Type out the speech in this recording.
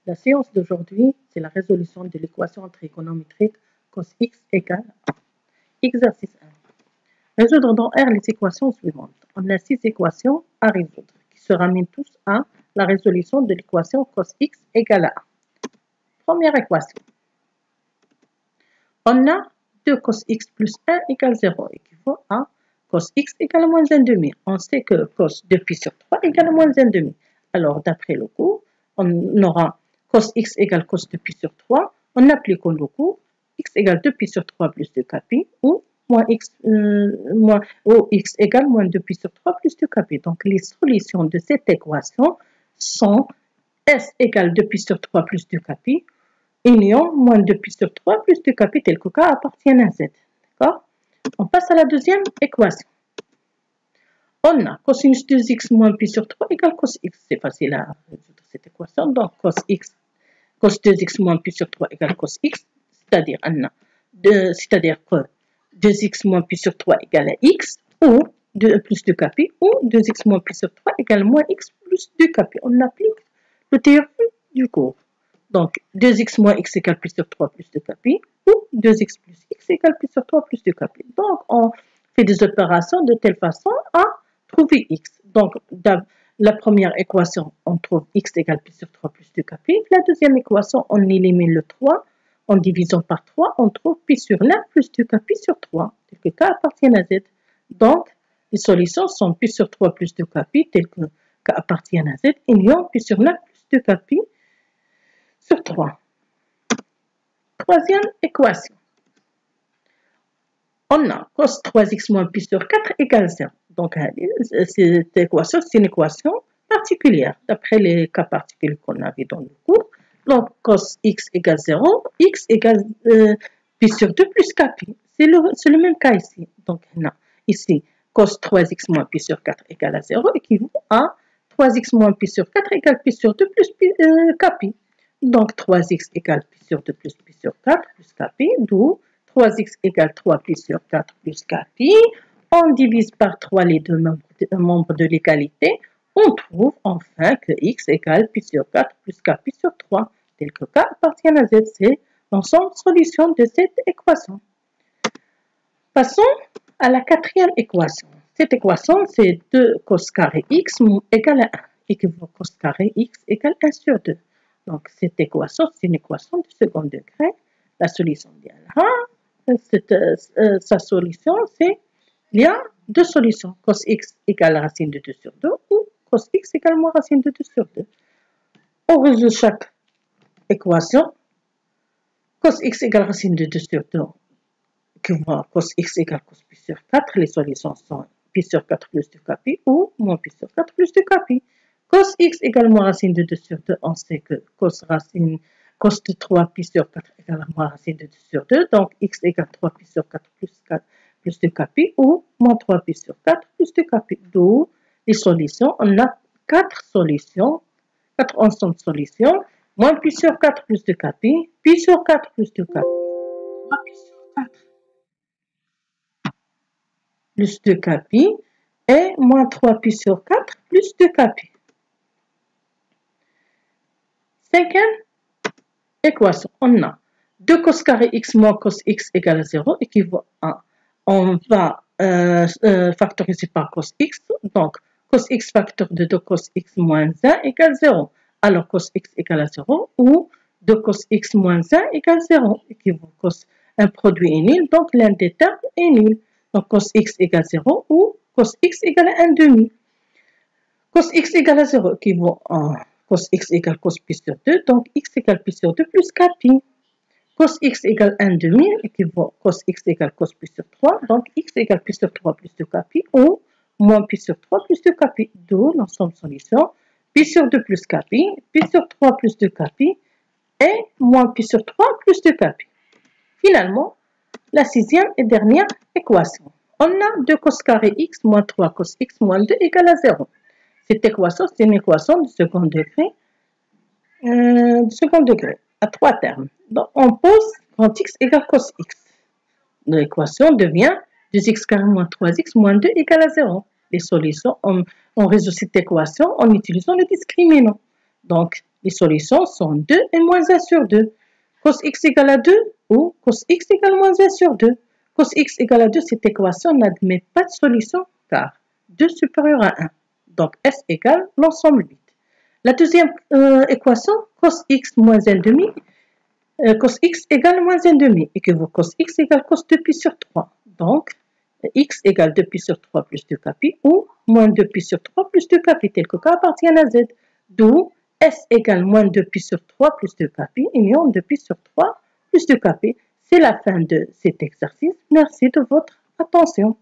La séance d'aujourd'hui, c'est la résolution de l'équation trigonométrique cos x égale 1. Exercice 1. Résoudre dans R les équations suivantes. On a 6 équations à résoudre qui se ramènent tous à la résolution de l'équation cos x égale 1. Première équation. On a 2 cos x plus 1 égale 0 équivaut à cos x égale moins 1,5. On sait que cos 2pi sur 3 égale moins 1,5. Alors, d'après le cours, on aura cos x égale cos 2pi sur 3. On applique le cours x égale 2pi sur 3 plus 2kpi ou x égale moins 2pi sur 3 plus 2kpi. Donc, les solutions de cette équation sont s égale 2pi sur 3 plus 2kpi union moins 2pi sur 3 plus 2kpi tel que k appartient à z. D'accord? On passe à la deuxième équation. On a cosinus 2x moins pi sur 3 égale cos x. C'est facile à résoudre cette équation. Donc, cos 2x moins pi sur 3 égale cos x. C'est-à-dire que 2x moins pi sur 3 égale à x ou 2 plus 2kpi ou 2x moins pi sur 3 égale moins x plus 2kpi. On applique le théorème du cours. Donc, 2x moins x égale pi sur 3 plus 2kpi ou 2x plus x égale pi sur 3 plus 2kpi. Donc, on fait des opérations de telle façon à trouver x. Donc, la première équation, on trouve x égale pi sur 3 plus 2kpi. La deuxième équation, on élimine le 3. En divisant par 3, on trouve pi sur 9 plus 2kpi sur 3, tel que k appartient à z. Donc, les solutions sont pi sur 3 plus 2kpi, tel que k appartient à z, union pi sur 9 plus 2kpi sur 3. Troisième équation. On a cos 3x moins pi sur 4 égale 0. Donc, cette équation, c'est une équation particulière, d'après les cas particuliers qu'on avait dans le cours. Donc, cos x égale 0, x égale pi sur 2 plus kpi. C'est le même cas ici. Donc, on a ici, cos 3x moins pi sur 4 égale à 0 équivaut à 3x moins pi sur 4 égale pi sur 2 plus kpi. Donc, 3x égale pi sur 2 plus pi sur 4 plus kpi, d'où 3x égale 3 pi sur 4 plus kpi. On divise par 3 les deux membres de l'égalité. On trouve enfin que x égale pi sur 4 plus kpi sur 3, tel que k appartient à z. C'est l'ensemble solution de cette équation. Passons à la quatrième équation. Cette équation, c'est 2 cos carré x égale à 1, équivaut cos carré x égale 1 sur 2. Donc, cette équation, c'est une équation de second degré. La solution viendra. Sa solution, c'est il y a deux solutions. Cos x égale racine de 2 sur 2 ou cos x égale moins racine de 2 sur 2. On résout chaque équation. Cos x égale racine de 2 sur 2. Cos x égale cos pi sur 4. Les solutions sont pi sur 4 plus 2kpi ou moins pi sur 4 plus 2kpi. Cos x égale moins racine de 2 sur 2. On sait que cos de 3 pi sur 4 égale moins racine de 2 sur 2. Donc, x égale 3 pi sur 4 plus 2kpi ou moins 3 pi sur 4 plus 2kpi. D'où les solutions. On a 4 solutions, 4 ensembles de solutions. Moins pi sur 4 plus 2kpi, pi sur 4 plus 2kpi, 3 pi sur 4 plus 2kpi et moins 3 pi sur 4 plus 2kpi. Cinquième équation, on a 2 cos carré x moins cos x égale à 0 équivaut à, on va factoriser par cos x, donc cos x facteur de 2 cos x moins 1 égale 0. Alors cos x égale à 0 ou 2 cos x moins 1 égale 0 équivaut cos un produit est nul, donc l'un des termes est nul. Donc cos x égale 0 ou cos x égale à 1,5. Cos x égale à 0 équivaut à cos x égale cos pi sur 2, donc x égale pi sur 2 plus kpi. Cos x égale 1,5 équivaut cos x égale cos pi sur 3, donc x égale pi sur 3 plus 2 kpi ou moins pi sur 3 plus 2 kpi. D'où l'ensemble solution pi sur 2 plus kpi, pi sur 3 plus 2 kpi et moins pi sur 3 plus 2 kpi. Finalement, la sixième et dernière équation. On a 2 cos carré x moins 3 cos x moins 2 égale à 0. Cette équation, c'est une équation de second degré, à 3 termes. Donc, on pose quand x égale cos x. L'équation devient 2x carré moins 3x moins 2 égale à 0. Les solutions, on résout cette équation en utilisant le discriminant. Donc, les solutions sont 2 et moins 1 sur 2. Cos x égale à 2 ou cos x égale moins 1 sur 2. Cos x égale à 2, cette équation n'admet pas de solution car 2 supérieur à 1. Donc, S égale l'ensemble 8. La deuxième équation, cos x moins 1 demi, cos x égale moins 1 demi, équivaut cos x égale cos 2 pi sur 3. Donc, x égale 2 pi sur 3 plus 2 pi ou moins 2 pi sur 3 plus 2 pi, tel que k appartient à z. D'où S égale moins 2 pi sur 3 plus 2 pi, union 2 pi sur 3 plus 2 pi. C'est la fin de cet exercice. Merci de votre attention.